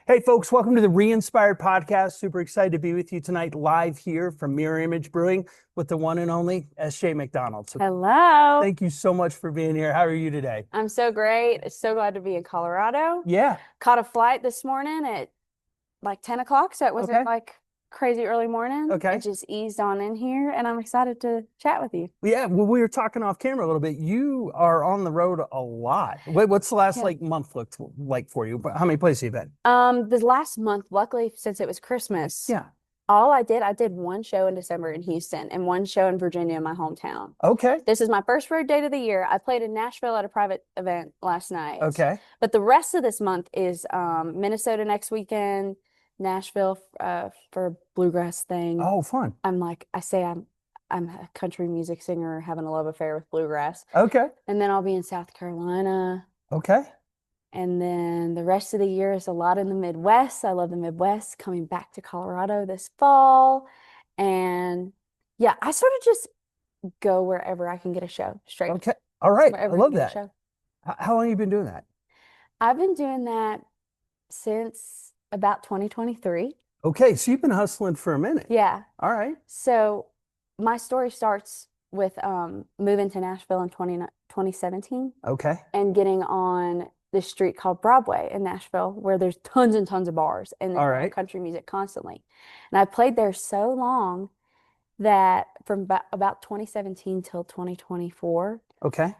Hey, folks, welcome to the Re-Inspired Podcast. Super excited to be with you tonight live here from Mirror Image Brewing with the one and only SJ McDonald. So Hello. thank you so much for being here. How are you today? I'm so great. So glad to be in Colorado. Yeah. Caught a flight this morning at like 10 o'clock, so it wasn't Okay. like crazy early morning. Okay. It just eased on in here, and I'm excited to chat with you. Yeah. Well, we were talking off camera a little bit. You are on the road a lot. What's the last Yeah. month looked like for you? How many places have you been? The last month, luckily, since it was Christmas, Yeah. I did one show in December in Houston and one show in Virginia, my hometown. Okay. This is my first road date of the year. I played in Nashville at a private event last night. Okay. But the rest of this month is Minnesota next weekend, Nashville for a bluegrass thing. Oh, fun. I'm a country music singer having a love affair with bluegrass. Okay. And then I'll be in South Carolina. Okay. And then the rest of the year is a lot in the Midwest. I love the Midwest, coming back to Colorado this fall. And yeah, I sort of just go wherever I can get a show straight. Okay. All right. I Wherever I love can get a that. show. How long have you been doing that? I've been doing that since about 2023. Okay. So you've been hustling for a minute. Yeah. All right. So my story starts with moving to Nashville in 2017 Okay. and getting on this street called Broadway in Nashville, where there's tons and tons of bars and All right. country music constantly. And I played there so long that from about 2017 till 2024, Okay.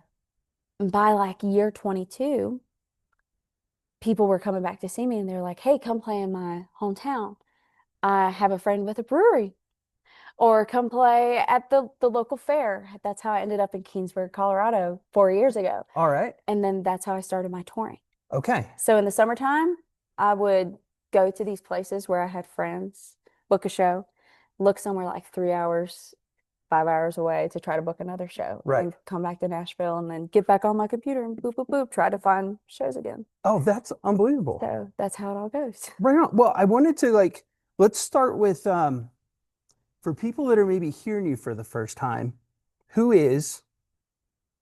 by like year 22, people were coming back to see me and they're like, hey, come play in my hometown. I have a friend with a brewery. Or come play at the local fair. That's how I ended up in Keensburg, Colorado 4 years ago. All right. And then that's how I started my touring. Okay. So in the summertime, I would go to these places where I had friends, book a show, look somewhere like 3 hours, 5 hours away to try to book another show. Right. And come back to Nashville and then get back on my computer and boop, boop, boop, try to find shows again. Oh, that's unbelievable. So that's how it all goes. Right on. Well, I wanted to let's start with for people that are maybe hearing you for the first time, who is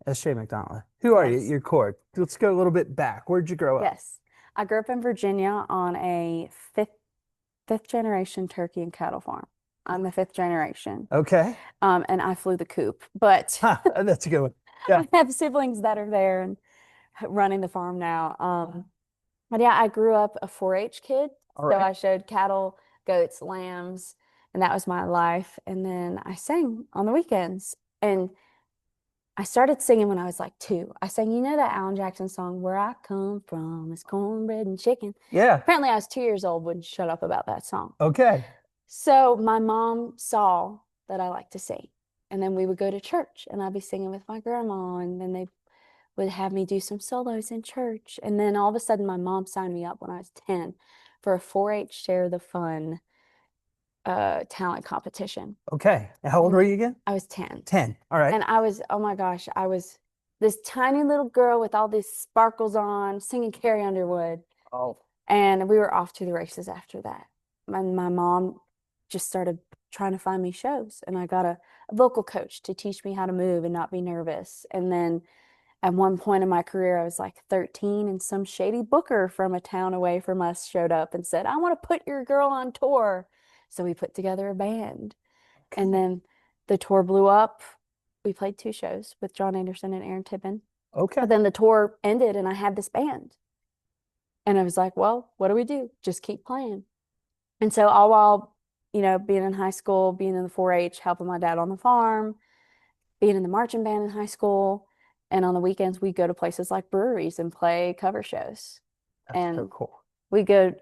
SJ McDonald? Who are you at your core? Let's go a little bit back. Where'd you grow up? Yes. I grew up in Virginia on a fifth generation turkey and cattle farm. I'm the fifth generation. Okay. And I flew the coop, but That's a good one. Yeah. I have siblings that are there and running the farm now. But yeah, I grew up a 4-H kid. All So right. I showed cattle, goats, lambs, and that was my life. And then I sang on the weekends. And I started singing when I was like 2. I sang, you know, that Alan Jackson song, Where I Come From is Cornbread and Chicken. Yeah. Apparently I was 2 years old, wouldn't shut up about that song. Okay. So my mom saw that I liked to sing. And then we would go to church and I'd be singing with my grandma. And then they would have me do some solos in church. And then all of a sudden my mom signed me up when I was 10 for a 4-H Share the Fun talent competition. Okay. And how old were you again? I was 10. 10. All right. And oh my gosh, I was this tiny little girl with all these sparkles on, singing Carrie Underwood. Oh. And we were off to the races after that. My mom just started trying to find me shows. And I got a vocal coach to teach me how to move and not be nervous. And then at one point in my career, I was like 13, and some shady booker from a town away from us showed up and said, I want to put your girl on tour. So we put together a band. Okay. And then the tour blew up. We played 2 shows with John Anderson and Aaron Tippin. Okay. But then the tour ended and I had this band. And I was like, well, what do we do? Just keep playing. And so all while, you know, being in high school, being in the 4-H, helping my dad on the farm, being in the marching band in high school, and on the weekends we go to places like breweries and play cover shows. That's so cool. We go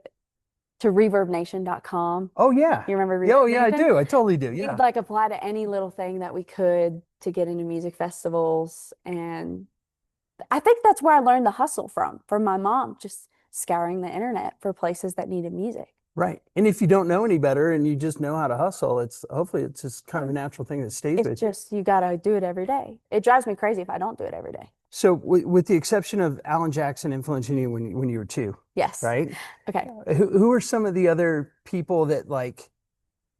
to reverbnation.com. Oh yeah. You remember Oh yeah, I Nation? do. I totally do. Yeah. We'd like apply to any little thing that we could to get into music festivals. And I think that's where I learned the hustle from my mom, just scouring the internet for places that needed music. Right. And if you don't know any better and you just know how to hustle, hopefully it's just kind of a natural thing that stays with you. It's just, you got to do it every day. It drives me crazy if I don't do it every day. So with the exception of Alan Jackson influencing you when you were 2, Yes. right? Okay. Who are some of the other people that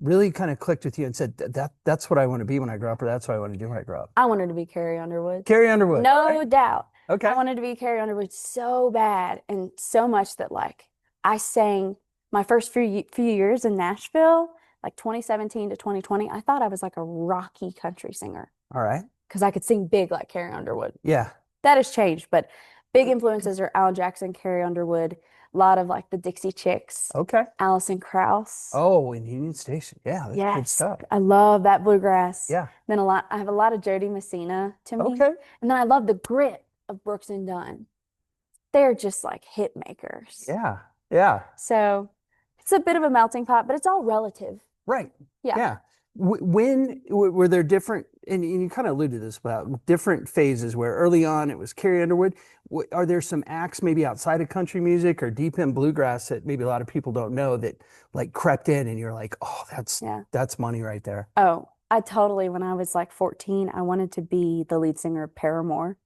really kind of clicked with you and said that's what I want to be when I grow up, or that's what I want to do when I grow up? I wanted to be Carrie Underwood. Carrie Underwood. No doubt. Okay. I wanted to be Carrie Underwood so bad, and so much that I sang my first few years in Nashville, like 2017 to 2020. I thought I was like a rocky country singer All right. because I could sing big like Carrie Underwood. Yeah. That has changed, but big influences are Alan Jackson, Carrie Underwood, a lot of like the Dixie Chicks, Okay. Alison Krauss. Oh, in Union Station. Yeah, that's good Yes, stuff. I love that bluegrass. Yeah. Then I have a lot of Jody Messina to me. Okay. And then I love the grit of Brooks and Dunn. They're just like hit makers. Yeah. Yeah. So it's a bit of a melting pot, but it's all relative. Right. Yeah. Yeah. Were there different, and you kind of alluded to this about different phases where early on it was Carrie Underwood. Are there some acts maybe outside of country music or deep in bluegrass that maybe a lot of people don't know that like crept in and you're like, oh, Yeah. that's money right there. Oh, when I was like 14, I wanted to be the lead singer of Paramore.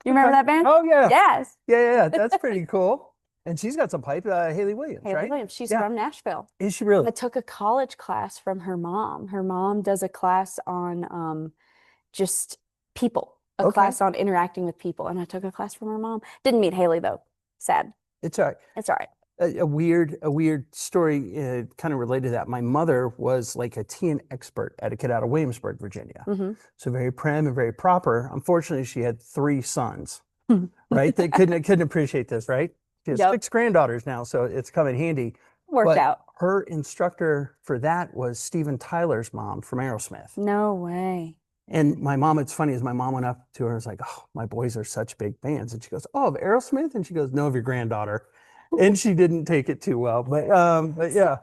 You remember Okay. that band? Oh yeah. Yes. Yeah. That's pretty cool. And she's got some pipe, Haley Williams, Haley right? Williams. She's Yeah. from Nashville. Is she really? I took a college class from her mom. Her mom does a class on just people, a Okay. class on interacting with people. And I took a class from her mom. Didn't meet Haley though. Sad. It's all right. It's all right. A weird story kind of related to that. My mother was like a tea and expert etiquette out of Williamsburg, Virginia. Mm-hmm. So very prim and very proper. Unfortunately, she had 3 sons, right? They couldn't appreciate this, right? She has Yep. 6 granddaughters now, so it's come in handy. Worked But out. her instructor for that was Steven Tyler's mom from Aerosmith. No way. And my mom, it's funny, as my mom went up to her and was like, oh, my boys are such big fans. And she goes, oh, of Aerosmith? And she goes, no, of your granddaughter. And she didn't take it too well. But yeah.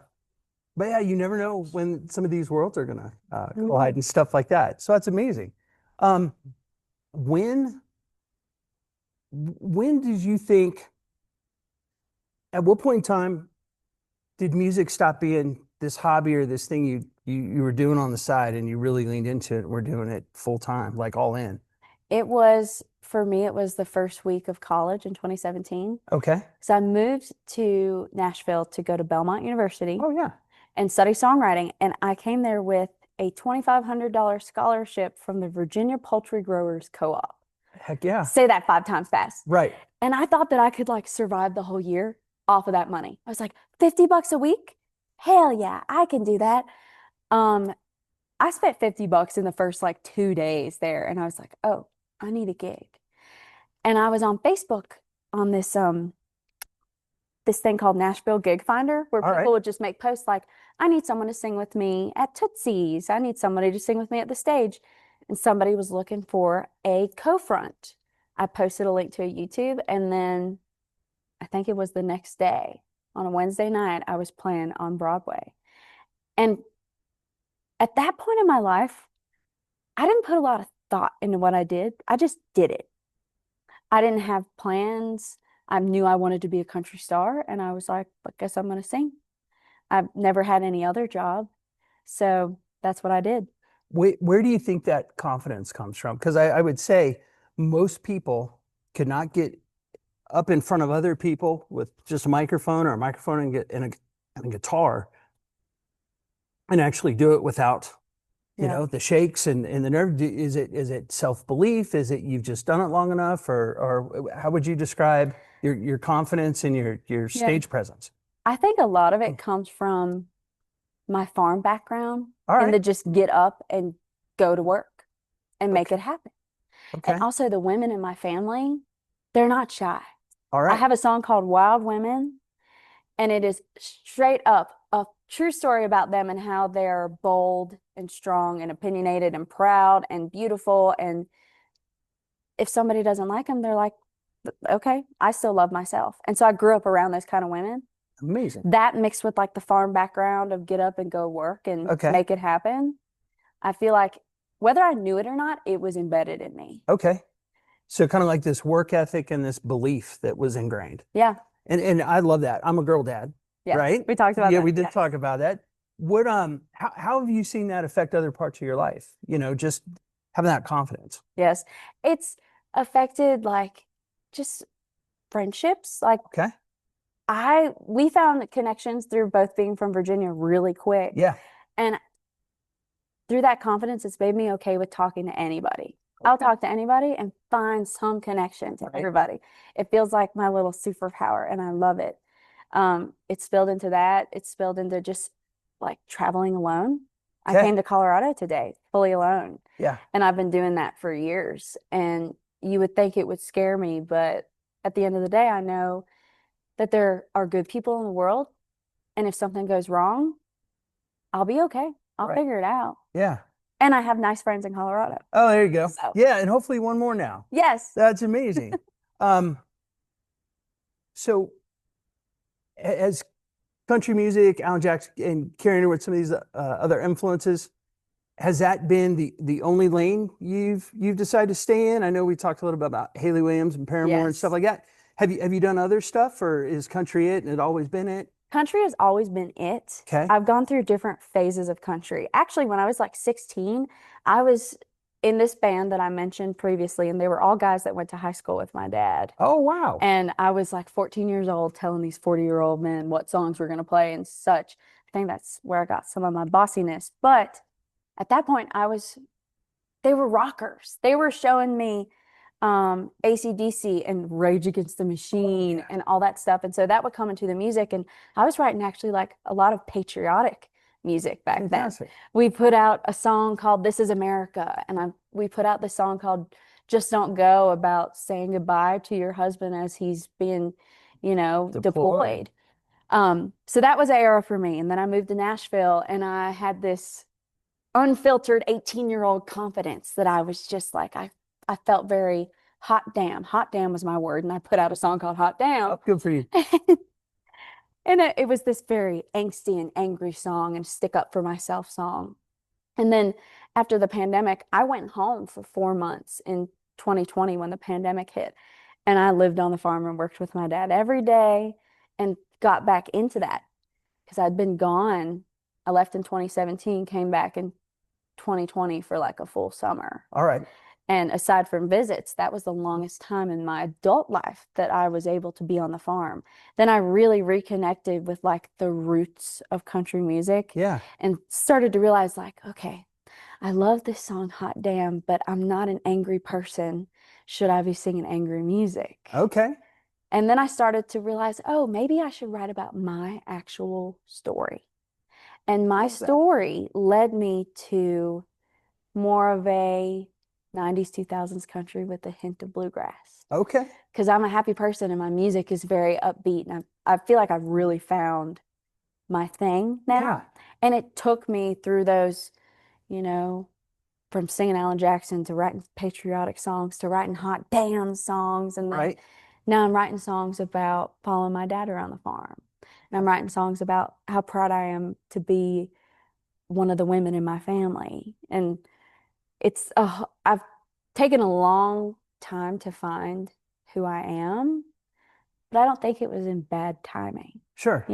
But yeah, you never know when some of these worlds are gonna collide and stuff like that. So that's amazing. Um, when did you think, at what point in time did music stop being this hobby or this thing you were doing on the side and you really leaned into it and were doing it full time, like all in? For me, it was the first week of college in 2017. Okay. So I moved to Nashville to go to Belmont University Oh yeah. and study songwriting. And I came there with a $2,500 scholarship from the Virginia Poultry Growers Co-op. Heck yeah. Say that 5 times fast. Right. And I thought that I could like survive the whole year off of that money. I was like, $50 a week? Hell yeah, I can do that. I spent $50 in the first like 2 days there, and I was like, oh, I need a gig. And I was on Facebook on this thing called Nashville Gig Finder, where All people right. would just make posts like, I need someone to sing with me at Tootsie's. I need somebody to sing with me at the stage. And somebody was looking for a co-front. I posted a link to a YouTube, and then I think it was the next day on a Wednesday night, I was playing on Broadway. And at that point in my life, I didn't put a lot of thought into what I did. I just did it. I didn't have plans. I knew I wanted to be a country star, and I was like, I guess I'm going to sing. I've never had any other job. So that's what I did. Where do you think that confidence comes from? Because I would say most people could not get up in front of other people with just a microphone or a microphone and a guitar and actually do it without, the shakes and the nerve. Is it self-belief? Is it you've just done it long enough? Or how would you describe your confidence and your stage presence? I think a lot of it comes from my farm background All and right. to just get up and go to work and make it happen. Okay. And also the women in my family, they're not shy. All I right. have a song called Wild Women, and it is straight up a true story about them and how they're bold and strong and opinionated and proud and beautiful. And if somebody doesn't like them, they're like, okay, I still love myself. And so I grew up around those kind of women. Amazing. That mixed with like the farm background of get up and go work and Okay. make it happen. I feel like whether I knew it or not, it was embedded in me. Okay. So kind of like this work ethic and this belief that was ingrained. Yeah. And I love that. I'm a girl dad, Yeah. right? We talked about Yeah, that. we did Yes. talk about that. What how have you seen that affect other parts of your life? Just having that confidence. Yes. It's affected like just friendships. Like Okay. we found connections through both being from Virginia really quick. Yeah. And through that confidence, it's made me okay with talking to anybody. I'll Okay. talk to anybody and find some connection to Right. everybody. It feels like my little superpower, and I love it. It spilled into that. It spilled into just like traveling alone. I Okay. came to Colorado today fully alone, Yeah. and I've been doing that for years. And you would think it would scare me, but at the end of the day, I know that there are good people in the world, and if something goes wrong, I'll be okay. I'll Right. figure it out. Yeah. And I have nice friends in Colorado. Oh, there you go. So, Yeah, and hopefully one more now. yes. That's amazing. Um, so as country music, Alan Jackson, and carrying over with some of these other influences, has that been the only lane you've decided to stay in? I know we talked a little bit about Haley Williams and Paramore and stuff Yes. like that. Have you done other stuff, or is country it and it always been it? Country has always been it. Okay. I've gone through different phases of country. Actually, when I was like 16, I was in this band that I mentioned previously, and they were all guys that went to high school with my dad. Oh, wow. And I was like 14 years old telling these 40-year-old men what songs we're going to play and such. I think that's where I got some of my bossiness. But at that point, they were rockers. They were showing me AC/DC and Rage Against the Machine and all that stuff. And so that would come into the music. And I was writing actually like a lot of patriotic music back then. Fantastic. We put out a song called This Is America. And we put out the song called Just Don't Go, about saying goodbye to your husband as he's being, deployed. So that was an era for me. And then I moved to Nashville, and I had this unfiltered 18-year-old confidence that I was just like, I felt very hot damn. Hot damn was my word. And I put out a song called Hot Damn. Oh, good for you. And it was this very angsty and angry song and stick up for myself song. And then after the pandemic, I went home for 4 months in 2020 when the pandemic hit. And I lived on the farm and worked with my dad every day and got back into that because I'd been gone. I left in 2017, came back in 2020 for like a full summer. All right. And aside from visits, that was the longest time in my adult life that I was able to be on the farm. Then I really reconnected with like the roots of country music. Yeah. And started to realize like, okay, I love this song, Hot Damn, but I'm not an angry person. Should I be singing angry music? Okay. And then I started to realize, oh, maybe I should write about my actual story. And my story led me to more of a 90s, 2000s country with a hint of bluegrass. Okay. Because I'm a happy person and my music is very upbeat. And I feel like I've really found my thing now. Yeah. And it took me through those, from singing Alan Jackson to writing patriotic songs to writing hot damn songs. And then Right. now I'm writing songs about following my dad around the farm. And I'm writing songs about how proud I am to be one of the women in my family. And I've taken a long time to find who I am, but I don't think it was in bad timing. Sure.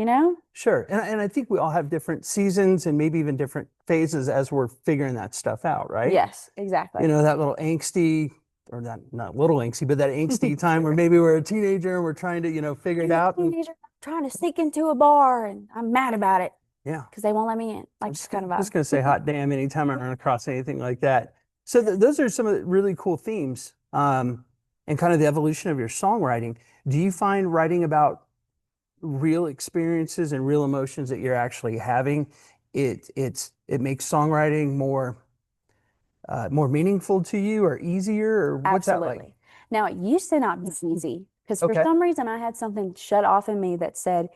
Sure. And I think we all have different seasons and maybe even different phases as we're figuring that stuff out, right? Yes, exactly. That little angsty, or not little angsty, but that angsty time where maybe we're a teenager and we're trying to, figure it out. Teenager trying to sneak into a bar and I'm mad about it. Yeah. Because they won't let me in. Like I'm kind of vibe. just going to say hot damn anytime I run across anything like that. So those are some of the really cool themes, and kind of the evolution of your songwriting. Do you find writing about real experiences and real emotions that you're actually having, it makes songwriting more meaningful to you or easier, or what's that like? Absolutely. Now, it used to not be easy because for Okay. some reason I had something shut off in me that said,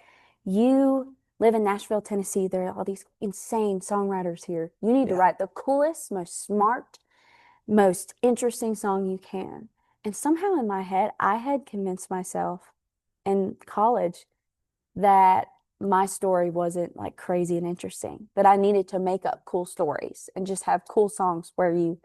you live in Nashville, Tennessee. There are all these insane songwriters here. You need to write the coolest, most smart, most interesting song you can. And somehow in my head, I had convinced myself in college that my story wasn't like crazy and interesting, that I needed to make up cool stories and just have cool songs where you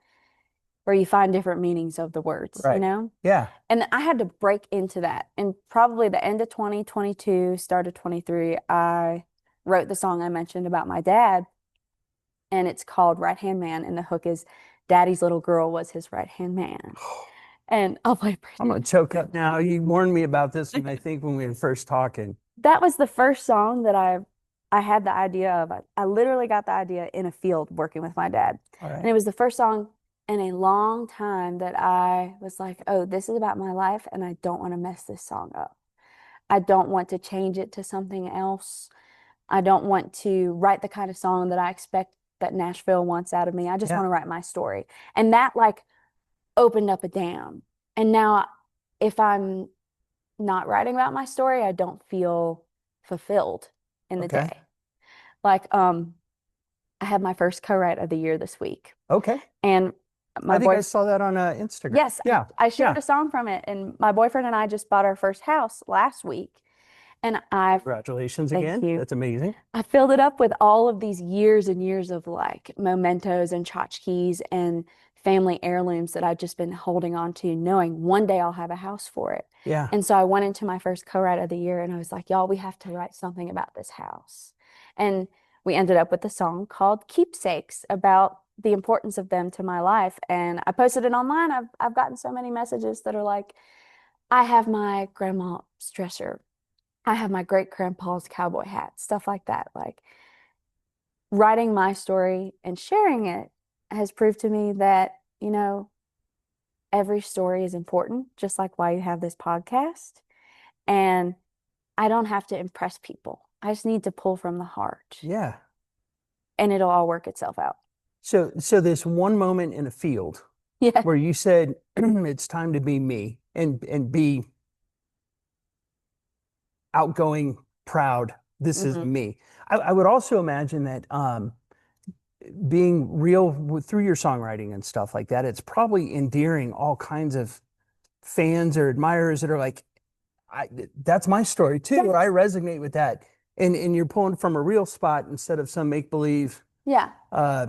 find different meanings of the words, Right. Yeah. And I had to break into that. And probably the end of 2022, start of 23, I wrote the song I mentioned about my dad, and it's called Right Hand Man. And the hook is, Daddy's little girl was his right hand man. And I'll play I'm going to choke up now. You warned me about this one, I think, when we were first talking. That was the first song that I had the idea of. I literally got the idea in a field working with my dad. All right. And it was the first song in a long time that I was like, oh, this is about my life and I don't want to mess this song up. I don't want to change it to something else. I don't want to write the kind of song that I expect that Nashville wants out of me. I just Yeah. want to write my story. And that like opened up a dam. And now if I'm not writing about my story, I don't feel fulfilled in the Okay. day. Like I had my first co-write of the year this week. Okay. And I my think I boy, saw that on Instagram. yes, Yeah. I shared Yeah. a song from it. And my boyfriend and I just bought our first house last week. And I, Congratulations thank again. you. That's amazing. I filled it up with all of these years and years of like mementos and tchotchkes and family heirlooms that I've just been holding on to, knowing one day I'll have a house for it. Yeah. And so I went into my first co-write of the year and I was like, y'all, we have to write something about this house. And we ended up with a song called Keepsakes about the importance of them to my life. And I posted it online. I've gotten so many messages that are like, I have my grandma's dresser. I have my great grandpa's cowboy hat, stuff like that. Like writing my story and sharing it has proved to me that, every story is important, just like why you have this podcast. And I don't have to impress people. I just need to pull from the heart Yeah. and it'll all work itself out. So this one moment in a field Yeah. where you said it's time to be me and be outgoing, proud. This is Hmm. me. I would also imagine that being real through your songwriting and stuff like that, it's probably endearing all kinds of fans or admirers that are like, that's my story too, Yeah. or I resonate with that. And you're pulling from a real spot instead of some make believe, Yeah. uh,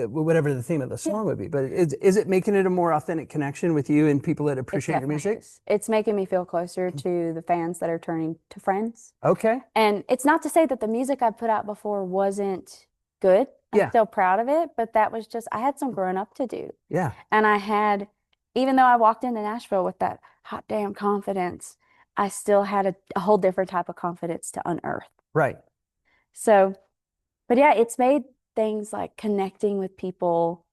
whatever the theme of the song would be. But is it making it a more authentic connection with you and people that It appreciate your definitely music? is. It's making me feel closer to the fans that are turning to friends. Okay. And it's not to say that the music I put out before wasn't good. I'm Yeah. still proud of it, but that was just, I had some growing up to do. Yeah. And even though I walked into Nashville with that hot damn confidence, I still had a whole different type of confidence to unearth. Right. So, but yeah, it's made things like connecting with people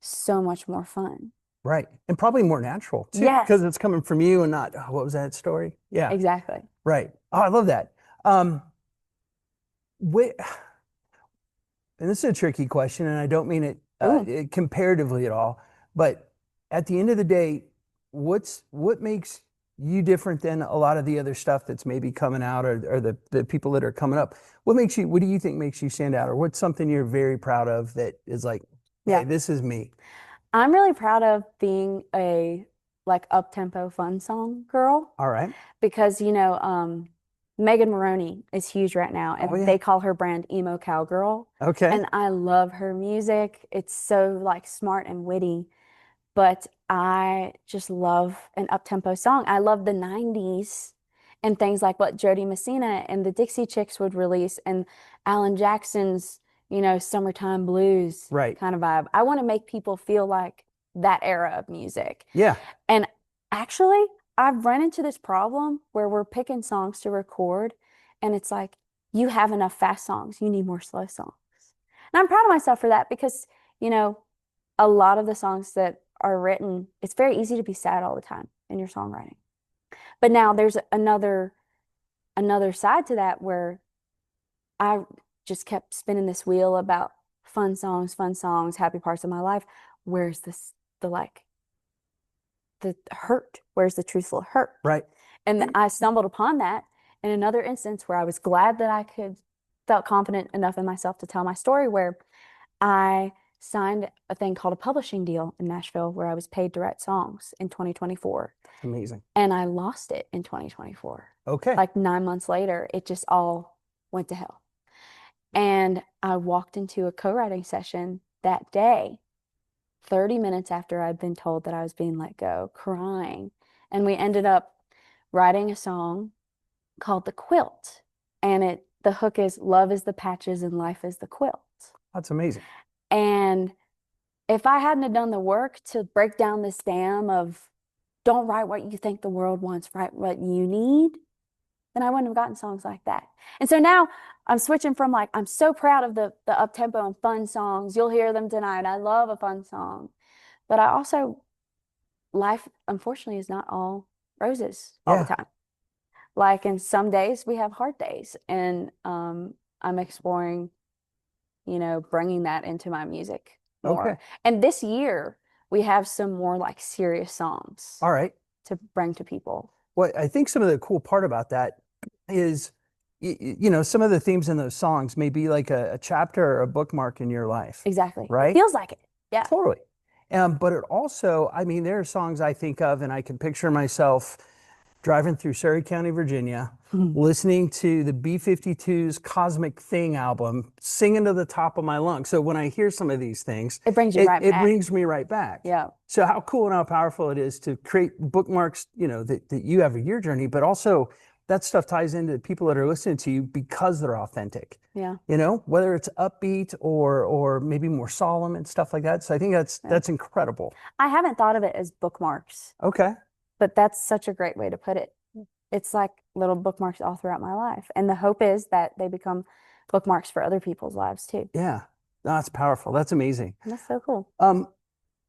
so much more fun. Right. And probably more natural too, because Yes, it's coming from you and not, oh, what was that story? Yeah. exactly. Right. Oh, I love that. Um, wh- and this is a tricky question, and I don't mean it Ooh, comparatively at all, but at the end of the day, what makes you different than a lot of the other stuff that's maybe coming out or the people that are coming up? What do you think makes you stand out? Or what's something you're very proud of that is like, hey, yeah. this is me? I'm really proud of being a like up-tempo fun song girl All right. because Megan Maroney is huge right now Oh and yeah. they call her brand emo cowgirl Okay. and I love her music. It's so like smart and witty, but I just love an up-tempo song. I love the 90s and things like what Jody Messina and the Dixie Chicks would release and Alan Jackson's, summertime blues Right. kind of vibe. I want to make people feel like that era of music. Yeah. And actually, I've run into this problem where we're picking songs to record, and it's like, you have enough fast songs, you need more slow songs. And I'm proud of myself for that because, you know, a lot of the songs that are written, it's very easy to be sad all the time in your songwriting. But now there's another side to that where I just kept spinning this wheel about fun songs, happy parts of my life. Where's the like the hurt? Where's the truthful hurt? Right. And I stumbled upon that in another instance where I was glad that felt confident enough in myself to tell my story where I signed a thing called a publishing deal in Nashville where I was paid to write songs in 2024. Amazing. And I lost it in 2024. Okay. Like 9 months later, it just all went to hell. And I walked into a co-writing session that day, 30 minutes after I'd been told that I was being let go, crying. And we ended up writing a song called The Quilt. And the hook is love is the patches and life is the quilt. That's amazing. And if I hadn't have done the work to break down this dam of don't write what you think the world wants, write what you need, then I wouldn't have gotten songs like that. And so now I'm switching from like, I'm so proud of the up-tempo and fun songs. You'll hear them tonight. I love a fun song. But life, unfortunately, is not all roses all the Yeah. time. Like, and some days we have hard days, and I'm exploring, bringing that into my music Okay. more. And this year we have some more like serious songs All right. to bring to people. What I think some of the cool part about that is, some of the themes in those songs may be like a chapter or a bookmark in your life, Exactly. It right? feels like it. Yeah. Totally. But it also, I mean, there are songs I think of and I can picture myself driving through Surrey County, Virginia, listening to the B-52's Cosmic Thing album, singing to the top of my lungs. So when I hear some of these things, It brings you right it back. brings me right back. Yeah. So how cool and how powerful it is to create bookmarks, that you have of your journey, but also that stuff ties into people that are listening to you because they're authentic. Yeah. Whether it's upbeat or maybe more solemn and stuff like that. So I think that's incredible. I haven't thought of it as bookmarks, Okay. but that's such a great way to put it. It's like little bookmarks all throughout my life. And the hope is that they become bookmarks for other people's lives too. Yeah. No, that's powerful. That's amazing. And that's so cool.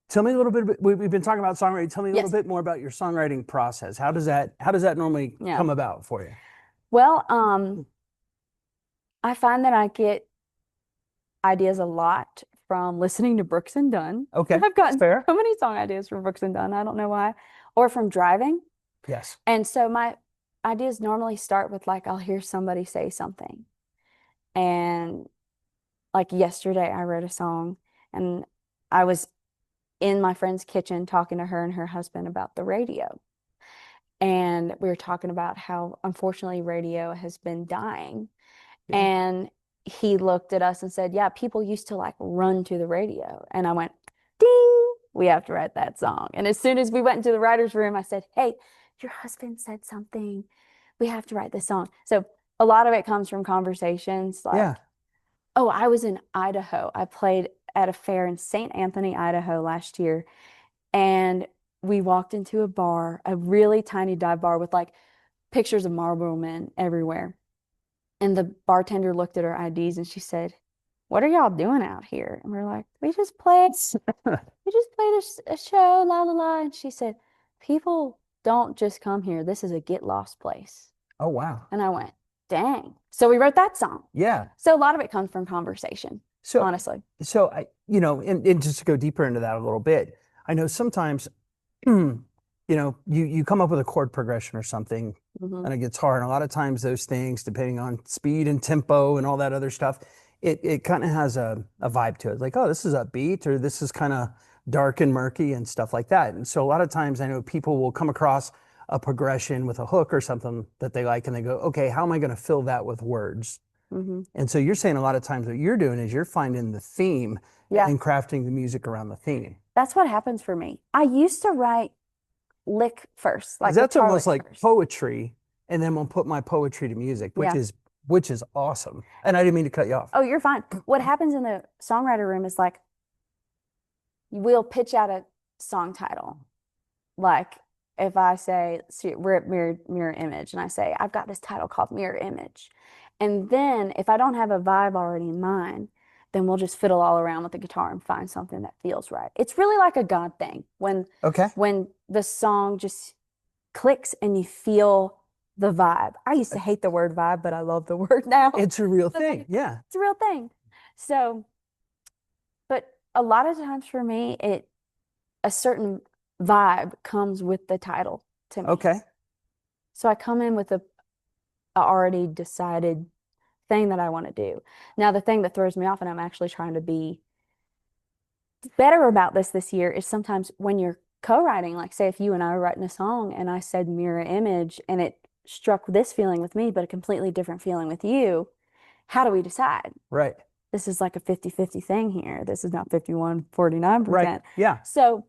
Tell me a little bit. We've been talking about songwriting. Tell me a little Yes. bit more about your songwriting process. How does that normally Yeah. come about for you? Well, I find that I get ideas a lot from listening to Brooks and Dunn. Okay, I've gotten fair. so many song ideas from Brooks and Dunn. I don't know why. Or from driving. Yes. And so my ideas normally start with like I'll hear somebody say something. And like yesterday I wrote a song and I was in my friend's kitchen talking to her and her husband about the radio. And we were talking about how unfortunately radio has been dying. Yeah. And he looked at us and said, yeah, people used to like run to the radio. And I went, ding, we have to write that song. And as soon as we went into the writer's room, I said, hey, your husband said something. We have to write this song. So a lot of it comes from conversations like, Yeah. oh, I was in Idaho. I played at a fair in St. Anthony, Idaho last year. And we walked into a bar, a really tiny dive bar with like pictures of Marlboro Men everywhere. And the bartender looked at our IDs and she said, what are y'all doing out here? And we're like, we just played a show, la la la. And she said, people don't just come here. This is a get lost place. Oh, wow. And I went, dang. So we wrote that song. Yeah. So a lot of it comes from conversation, honestly. So and just to go deeper into that a little bit, I know sometimes, you come up with a chord progression or something Mhm. on a guitar, and a lot of times those things, depending on speed and tempo and all that other stuff, it kind of has a vibe to it. Like, oh, this is upbeat, or this is kind of dark and murky and stuff like that. And so a lot of times I know people will come across a progression with a hook or something that they like, and they go, okay, how am I going to fill that with words? Mhm. And so you're saying a lot of times what you're doing is you're finding the theme Yeah. and crafting the music around the theme. That's what happens for me. I used to write lick first, 'Cause like that's guitar almost lick like first. poetry, and then we'll put my poetry to music, Yeah. which is awesome. And I didn't mean to cut you off. Oh, you're fine. What happens in the songwriter room is like we'll pitch out a song title. Like if I say, see, we're at mirror image, and I say, I've got this title called Mirror Image. And then if I don't have a vibe already in mind, then we'll just fiddle all around with the guitar and find something that feels right. It's really like a God thing Okay. when the song just clicks and you feel the vibe. I used to hate the word vibe, but I love the word now. It's a real thing. Yeah. It's a real thing. So, but a lot of times for me, a certain vibe comes with the title to me. Okay. So I come in with a already decided thing that I want to do. Now, the thing that throws me off, and I'm actually trying to be better about this year, is sometimes when you're co-writing, like say if you and I were writing a song and I said mirror image and it struck this feeling with me, but a completely different feeling with you, how do we decide? Right. This is like a 50-50 thing here. This is not 51-49%. Right. Yeah. So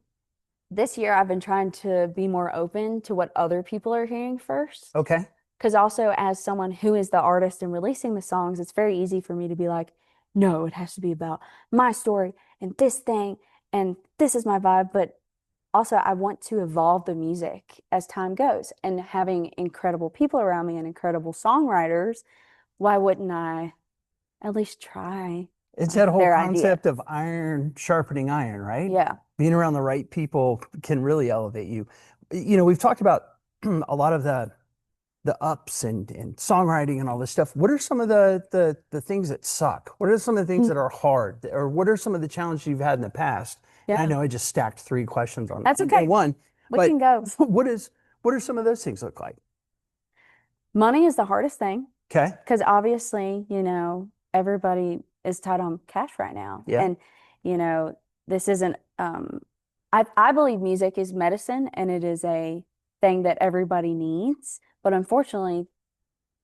this year I've been trying to be more open to what other people are hearing first. Okay. Because also as someone who is the artist and releasing the songs, it's very easy for me to be like, no, it has to be about my story and this thing and this is my vibe. But also I want to evolve the music as time goes, and having incredible people around me and incredible songwriters, why wouldn't I at least try It's that whole their concept idea? of iron sharpening iron, right? Yeah. Being around the right people can really elevate you. We've talked about a lot of the ups and songwriting and all this stuff, what are some of the things that suck? What are some of the things Mm. that are hard? Or what are some of the challenges you've had in the past? And I Yeah, know I just stacked three questions on that's on okay. one, We but can go. what are some of those things look like? Money is the hardest thing Okay. because obviously, everybody is tight on cash right now. Yeah. And, this isn't, I believe music is medicine and it is a thing that everybody needs. But unfortunately,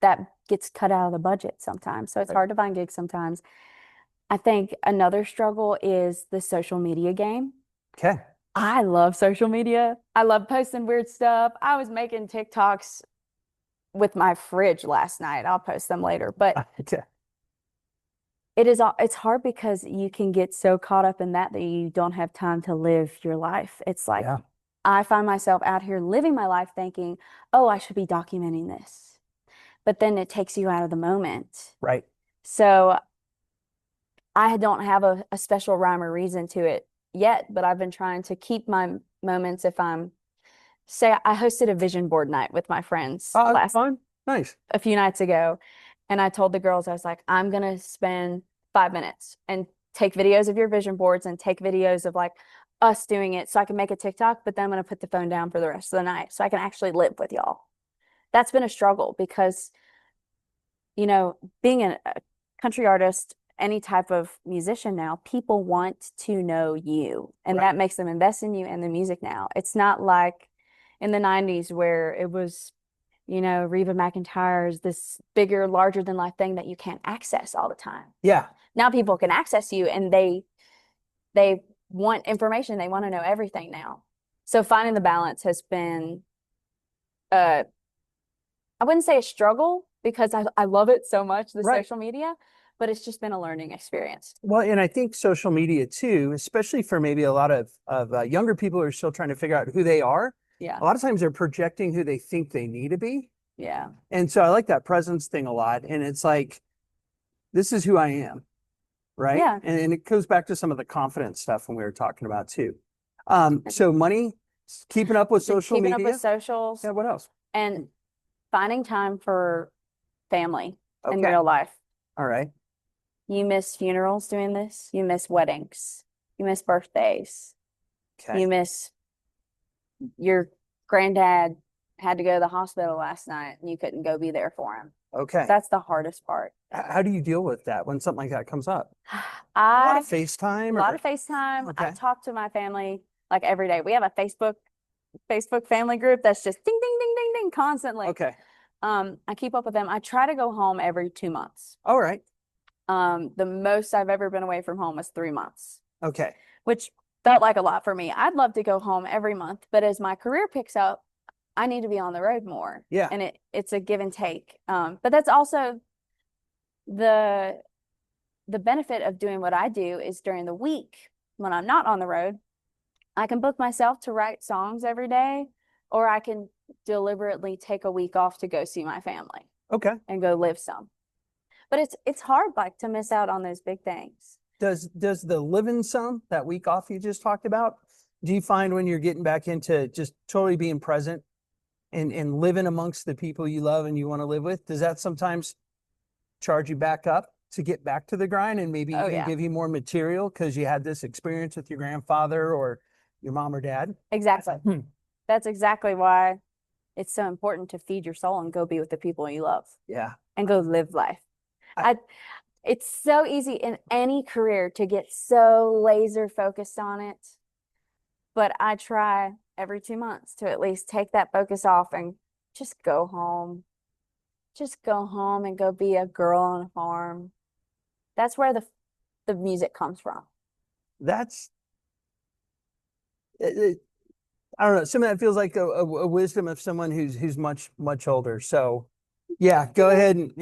that gets cut out of the budget sometimes. So it's Right. hard to find gigs sometimes. I think another struggle is the social media game. Okay. I love social media. I love posting weird stuff. I was making TikToks with my fridge last night. I'll post them later. But Okay. it's hard because you can get so caught up in that you don't have time to live your life. It's like Yeah. I find myself out here living my life thinking, oh, I should be documenting this. But then it takes you out of the moment. Right. So I don't have a special rhyme or reason to it yet, but I've been trying to keep my moments if say I hosted a vision board night with my friends Fun. Nice. a few nights ago. And I told the girls, I was like, I'm gonna spend 5 minutes and take videos of your vision boards and take videos of like us doing it so I can make a TikTok, but then I'm gonna put the phone down for the rest of the night so I can actually live with y'all. That's been a struggle because, being a country artist, any type of musician now, people want to know you, and Right. that makes them invest in you and the music now. It's not like in the 90s where it was, Reba McEntire's this bigger, larger than life thing that you can't access all the time. Yeah. Now people can access you and they want information. They want to know everything now. So finding the balance has been I wouldn't say a struggle because I love it so much, the Right. social media, but it's just been a learning experience. Well, and I think social media too, especially for maybe a lot of younger people who are still trying to figure out who they are. Yeah. A lot of times they're projecting who they think they need to be. Yeah. And so I like that presence thing a lot. And it's like, this is who I am, right? Yeah. And it goes back to some of the confidence stuff when we were talking about too. So money, keeping up with social Keeping up media. with socials Yeah, what else? and finding time for family in Okay. real life. All right. You miss funerals doing this. You miss weddings. You miss birthdays. Okay. You miss your granddad had to go to the hospital last night and you couldn't go be there for him. Okay. That's the hardest part. How do you deal with that when something like that comes up? A lot of FaceTime A lot of FaceTime. Okay. I talk to my family like every day. We have a Facebook family group that's just ding, ding, ding, ding, ding constantly. Okay. I keep up with them. I try to go home every 2 months. All right. The most I've ever been away from home was 3 months, Okay. which felt like a lot for me. I'd love to go home every month, but as my career picks up, I need to be on the road more. Yeah. And it's a give and take. But that's also the benefit of doing what I do is during the week when I'm not on the road, I can book myself to write songs every day, or I can deliberately take a week off to go see my family Okay. and go live some. But it's hard like to miss out on those big things. Does the living some, that week off you just talked about, do you find when you're getting back into just totally being present and living amongst the people you love and you want to live with, does that sometimes charge you back up to get back to the grind and maybe Oh, even yeah. give you more material because you had this experience with your grandfather or your mom or dad? Exactly. Hmm. That's exactly why it's so important to feed your soul and go be with the people you love Yeah. and go live life. It's so easy in any career to get so laser focused on it. But I try every 2 months to at least take that focus off and just go home. Just go home and go be a girl on a farm. That's where the music comes from. That's, I don't know, some of that feels like a wisdom of someone who's much older. So yeah, go ahead and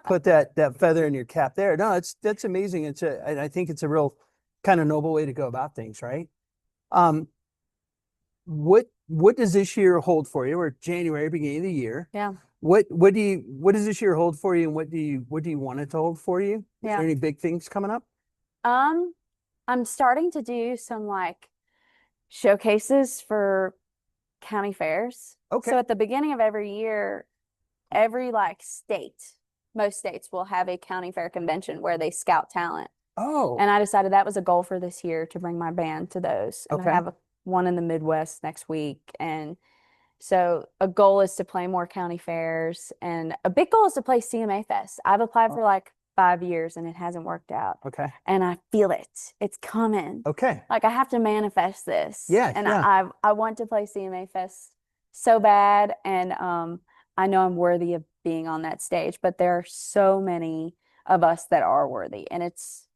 put that feather in your cap there. No, that's amazing. I think it's a real kind of noble way to go about things, right? What does this year hold for you? We're January, beginning of the year. Yeah. What does this year hold for you, and what do you want it to hold for you? Is Yeah. there any big things coming up? I'm starting to do some like showcases for county fairs. Okay. So at the beginning of every year, every like state, most states will have a county fair convention where they scout talent. Oh, And I decided that was a goal for this year to bring my band to those. And I okay. have one in the Midwest next week. And so a goal is to play more county fairs. And a big goal is to play CMA Fest. I've applied for like 5 years and it hasn't worked out. Okay. And I feel it. It's coming. Okay. Like I have to manifest this. Yeah, And yeah. I want to play CMA Fest so bad. And I know I'm worthy of being on that stage, but there are so many of us that are worthy. And it's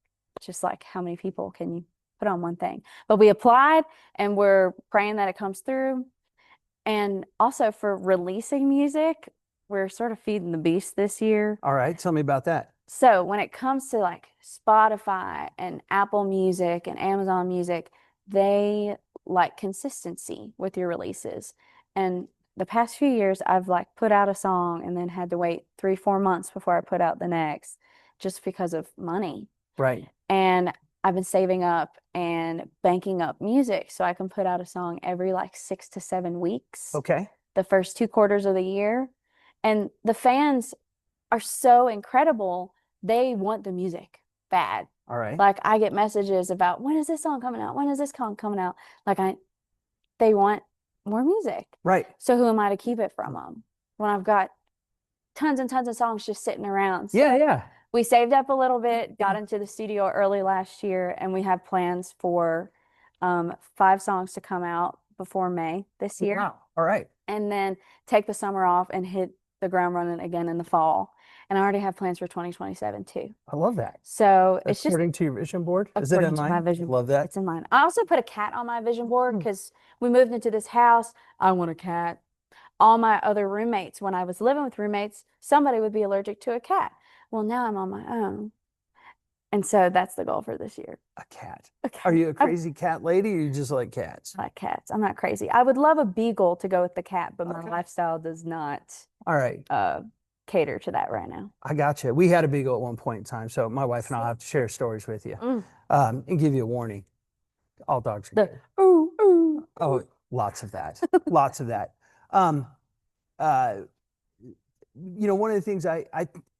just like how many people can you put on one thing? But we applied and we're praying that it comes through. And also for releasing music, we're sort of feeding the beast this year. All right. Tell me about that. So when it comes to like Spotify and Apple Music and Amazon Music, they like consistency with your releases. And the past few years, I've like put out a song and then had to wait 3, 4 months before I put out the next, just because of money. Right. And I've been saving up and banking up music so I can put out a song every like 6 to 7 weeks, Okay. the first 2 quarters of the year. And the fans are so incredible. They want the music bad. All right. Like I get messages about when is this song coming out? When is this song coming out? They want more music. Right. So who am I to keep it from them when I've got tons and tons of songs just sitting around? So Yeah, yeah. we saved up a little bit, got into the studio early last year, and we have plans for 5 songs to come out before May this year. Wow. All right. And then take the summer off and hit the ground running again in the fall. And I already have plans for 2027 too. I love that. So That's it's just according to your vision board. Is it according in to my line? vision. Love that. It's in mine. I also put a cat on my vision board because we moved into this house. I want a cat. All my other roommates, when I was living with roommates, somebody would be allergic to a cat. Well, now I'm on my own. And so that's the goal for this year. A cat. A cat. Are you a crazy cat lady or you just like cats? I like cats. I'm not crazy. I would love a beagle to go with the cat, but my Okay. lifestyle does not All right. cater to that right now. I got you. We had a beagle at one point in time, so my wife and I'll have to share stories with you and give you a warning. All dogs are good. Ooh, ooh. Oh, lots of that. Lots of that. One of the things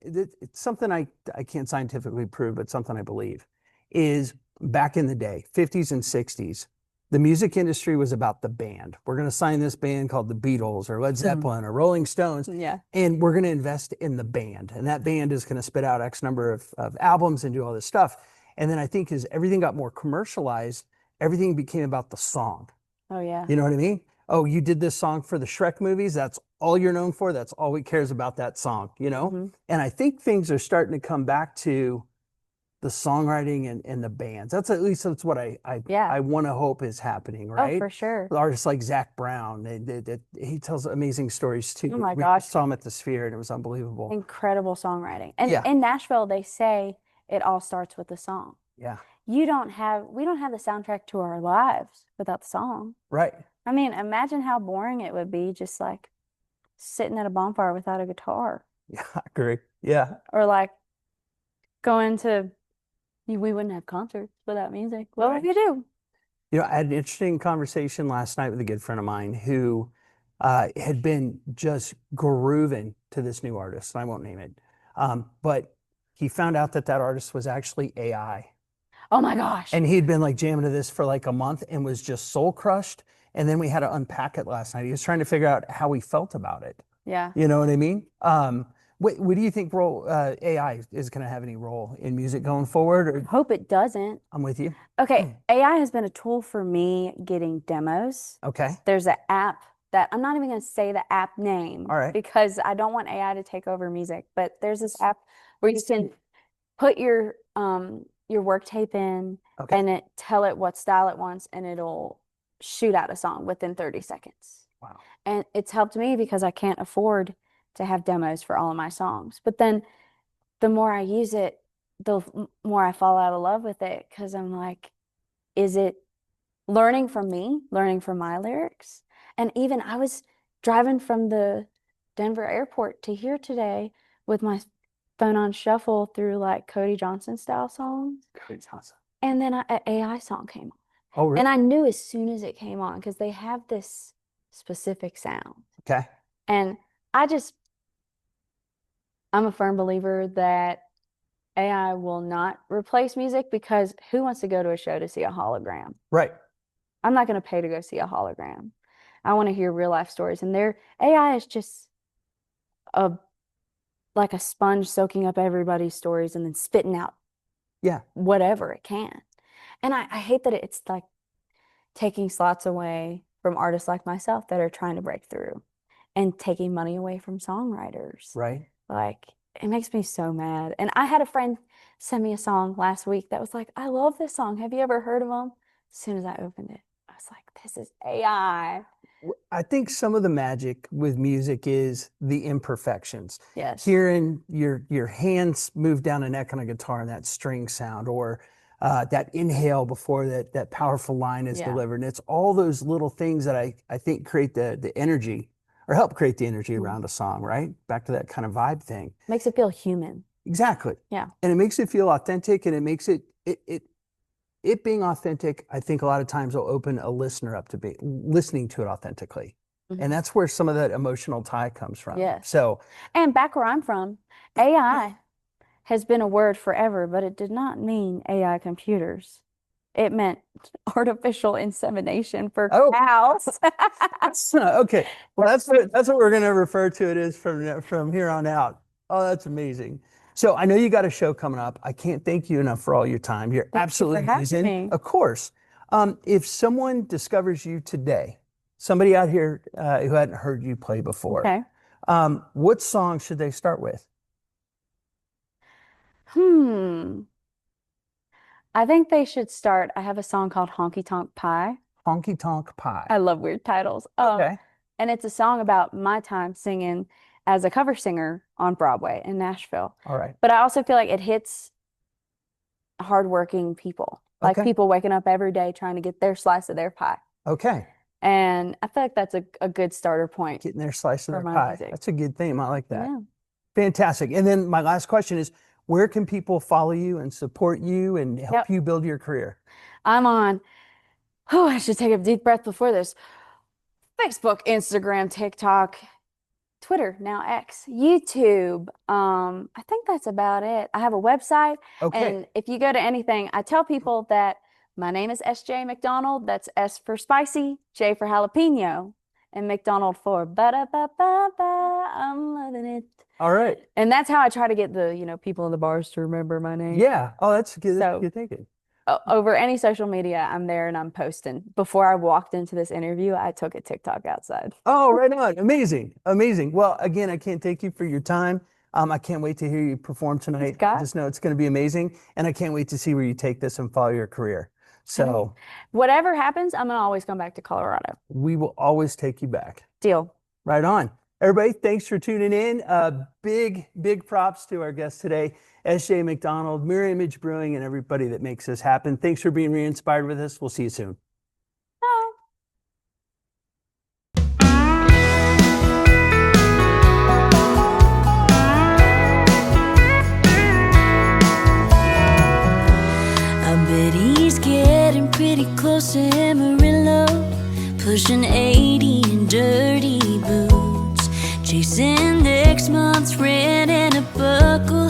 it's something I can't scientifically prove, but something I believe is back in the day, 50s and 60s, the music industry was about the band. We're going to sign this band called the Beatles or Led Zeppelin or Rolling Stones. Yeah. And we're going to invest in the band. And that band is going to spit out X number of albums and do all this stuff. And then I think as everything got more commercialized, everything became about the song. Oh, yeah. You know what I mean? Oh, you did this song for the Shrek movies. That's all you're known for. That's all we cares about that song, you know? Mm-hmm. And I think things are starting to come back to the songwriting and the bands. That's at least that's what I want to hope is happening, right? Oh, for sure. Artists like Zach Brown, he tells amazing stories too. Oh my We gosh. saw him at the Sphere and it was unbelievable. Incredible songwriting. And Yeah. in Nashville, they say it all starts with the song. Yeah. We don't have the soundtrack to our lives without the song. Right. I mean, imagine how boring it would be just like sitting at a bonfire without a guitar. Yeah, I agree. Yeah. Or like going to, we wouldn't have concerts without music. Well, Right. you do. I had an interesting conversation last night with a good friend of mine who had been just grooving to this new artist. And I won't name it. But he found out that artist was actually AI. Oh my gosh. And he'd been like jamming to this for like a month and was just soul crushed. And then we had to unpack it last night. He was trying to figure out how he felt about it. Yeah. You know what I mean? What do you think AI is going to have any role in music going forward? Or Hope it doesn't. I'm with you. Okay, AI has been a tool for me getting demos. Okay. There's an app that I'm not even going to say the app name All right. because I don't want AI to take over music, but there's this app where you can put your work tape in and tell it what style it wants and it'll shoot out a song within 30 seconds. Wow. And it's helped me because I can't afford to have demos for all of my songs. But then the more I use it, the more I fall out of love with it because I'm like, is it learning from me, learning from my lyrics? And even I was driving from the Denver airport to here today with my phone on shuffle through like Cody Johnson style songs. Cody Johnson. And then an AI song came on. Oh, really? And I knew as soon as it came on because they have this specific sound. Okay. And I just I'm a firm believer that AI will not replace music because who wants to go to a show to see a hologram? Right. I'm not going to pay to go see a hologram. I want to hear real life stories. And their AI is just a like a sponge soaking up everybody's stories and then spitting out Yeah. whatever it can. And I hate that it's like taking slots away from artists like myself that are trying to break through and taking money away from songwriters. Right. Like, it makes me so mad. And I had a friend send me a song last week that was like, I love this song. Have you ever heard of them? As soon as I opened it, I was like, this is AI. I think some of the magic with music is the imperfections. Yes. Hearing your hands move down a neck on a guitar and that string sound, or that inhale before that powerful line is delivered. And it's all those little things that I think create the energy or help create the energy around a song, right? Back to that kind of vibe thing. Makes it feel human. Exactly. Yeah. And it makes it feel authentic, and it makes it being authentic, I think a lot of times will open a listener up to be listening to it authentically. And that's where some of that emotional tie comes from. Yes. So, and back where I'm from, AI has been a word forever, but it did not mean AI computers. It meant artificial insemination for cows. Okay. Well, that's what we're going to refer to it as from here on out. Oh, that's amazing. So I know you got a show coming up. I can't thank you enough for all your time. You're absolutely amazing. Of course. If someone discovers you today, somebody out here who hadn't heard you play before, Okay. What song should they start with? I think they should start. I have a song called Honky Tonk Pie. Honky Tonk Pie. I love weird titles. Okay. And it's a song about my time singing as a cover singer on Broadway in Nashville. All right. But I also feel like it hits hardworking people, like people waking up every day trying to get their slice of their pie. Okay. And I feel like that's a good starter point. Getting their slice of their my pie. music. That's a good theme. I like that. Yeah. Fantastic. And then my last question is, where can people follow you and support you and help you build your career? I'm on, I should take a deep breath before this. Facebook, Instagram, TikTok, Twitter, now X, YouTube. I think that's about it. I have a website. Okay. And if you go to anything, I tell people that my name is SJ McDonald. That's S for spicy, J for jalapeno, and McDonald for ba-da-ba-ba-ba. I'm loving it. All right. And that's how I try to get the, people in the bars to remember my name. Yeah. Oh, that's good. That's good thinking. Over any social media, I'm there and I'm posting. Before I walked into this interview, I took a TikTok outside. Oh, right on. Amazing. Amazing. Well, again, I can't thank you for your time. I can't wait to hear you perform tonight. I just know it's going to be amazing. And I can't wait to see where you take this and follow your career. So whatever happens, I'm going to always come back to Colorado. We will always take you back. Deal. Right on. Everybody, thanks for tuning in. Big props to our guest today, SJ McDonald, Mirror Image Brewing, and everybody that makes this happen. Thanks for being re-inspired with us. We'll see you soon. Bye. I bet he's getting pretty close to Amarillo, pushing 80 in dirty boots, chasing next month's rent and a buckle.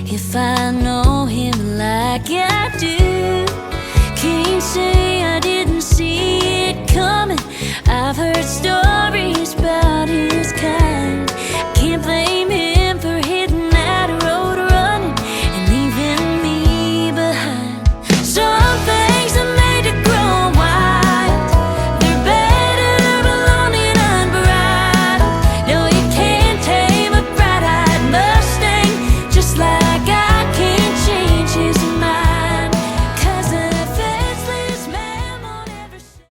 If I know him like I do, can't say